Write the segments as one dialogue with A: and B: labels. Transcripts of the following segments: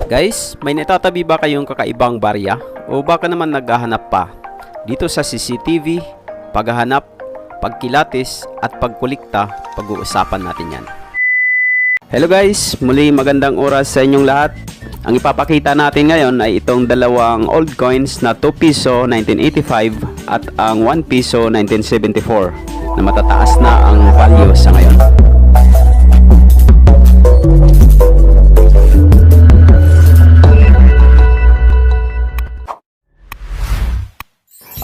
A: Guys, may natatabi ba kayong kakaibang barya? O baka naman naghahanap pa? Dito sa CCTV, paghahanap, pagkilatis at pagkulikta, pag-uusapan natin yan. Hello guys, muli magandang oras sa inyong lahat. Ang ipapakita natin ngayon ay itong dalawang old coins na 2 piso 1985 at ang 1 piso 1974 na matataas na ang value sa ngayon.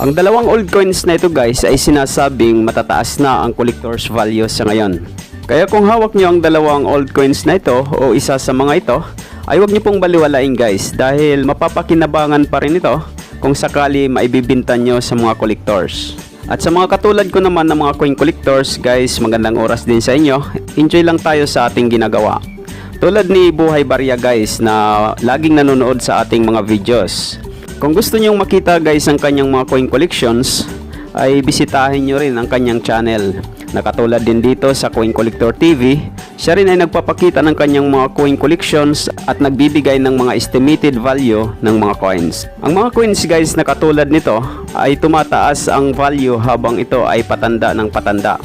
A: Ang dalawang old coins na ito guys ay sinasabing matataas na ang collector's value sa ngayon. Kaya kung hawak nyo ang dalawang old coins na ito o isa sa mga ito, ay huwag nyo pong baliwalain guys dahil mapapakinabangan pa rin ito kung sakali maibibinta nyo sa mga collectors. At sa mga katulad ko naman ng mga coin collectors guys, magandang oras din sa inyo. Enjoy lang tayo sa ating ginagawa. Tulad ni Buhay Barya guys na laging nanonood sa ating mga videos. Kung gusto nyong makita guys ang kanyang mga coin collections, ay bisitahin nyo rin ang kanyang channel. Nakatulad din dito sa Coin Collector TV, siya rin ay nagpapakita ng kanyang mga coin collections at nagbibigay ng mga estimated value ng mga coins. Ang mga coins guys na katulad nito ay tumataas ang value habang ito ay patanda ng patanda.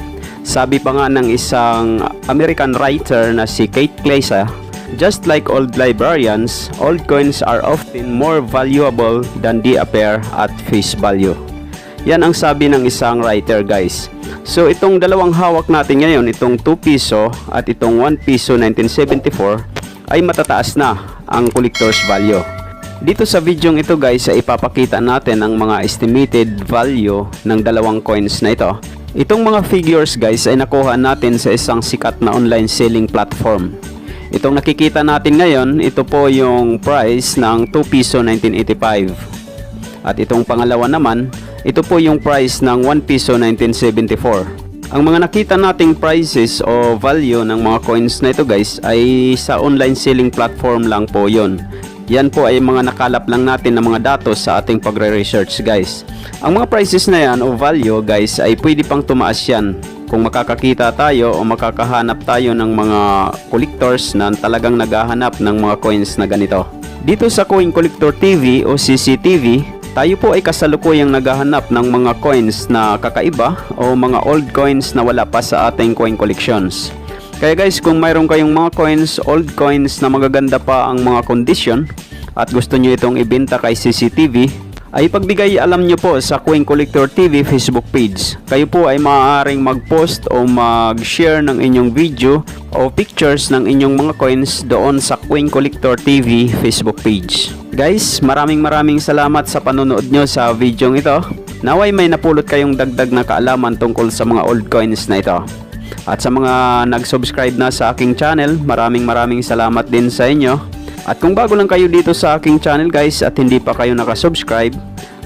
A: Sabi pa nga ng isang American writer na si Kate Klesa, just like old librarians, old coins are often more valuable than they appear at face value. Yan ang sabi ng isang writer guys. So itong dalawang hawak natin ngayon, itong 2 piso at itong 1 piso 1974 ay matataas na ang collector's value. Dito sa video ito guys ay ipapakita natin ang mga estimated value ng dalawang coins na ito. Itong mga figures guys ay nakuha natin sa isang sikat na online selling platform. Itong nakikita natin ngayon, ito po yung price ng 2 piso 1985. At itong pangalawa naman, ito po yung price ng 1 piso 1974. Ang mga nakita nating prices o value ng mga coins na ito guys ay sa online selling platform lang po yon. Yan po ay mga nakalap lang natin ng mga datos sa ating pagre-research guys. Ang mga prices na yan o value guys ay pwede pang tumaas yan kung makakakita tayo o makakahanap tayo ng mga collectors na talagang naghahanap ng mga coins na ganito. Dito sa Coin Collector TV o CCTV, tayo po ay kasalukuyang naghahanap ng mga coins na kakaiba o mga old coins na wala pa sa ating coin collections. Kaya guys, kung mayroon kayong mga coins, old coins na magaganda pa ang mga condition at gusto nyo itong ibenta kay CCTV, ay pagbigay alam nyo po sa Coin Collector TV Facebook page. Kayo po ay maaaring mag-post o mag-share ng inyong video o pictures ng inyong mga coins doon sa Coin Collector TV Facebook page. Guys, maraming salamat sa panonood nyo sa video ito. Naway may napulot kayong dagdag na kaalaman tungkol sa mga old coins na ito. At sa mga nag-subscribe na sa aking channel, maraming salamat din sa inyo. At kung bago lang kayo dito sa aking channel guys at hindi pa kayo nakasubscribe,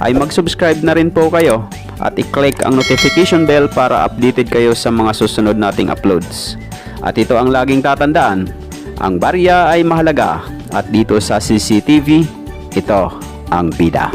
A: ay mag-subscribe na rin po kayo at i-click ang notification bell para updated kayo sa mga susunod nating uploads. At ito ang laging tatandaan, ang barya ay mahalaga at dito sa CCTV, ito ang bida.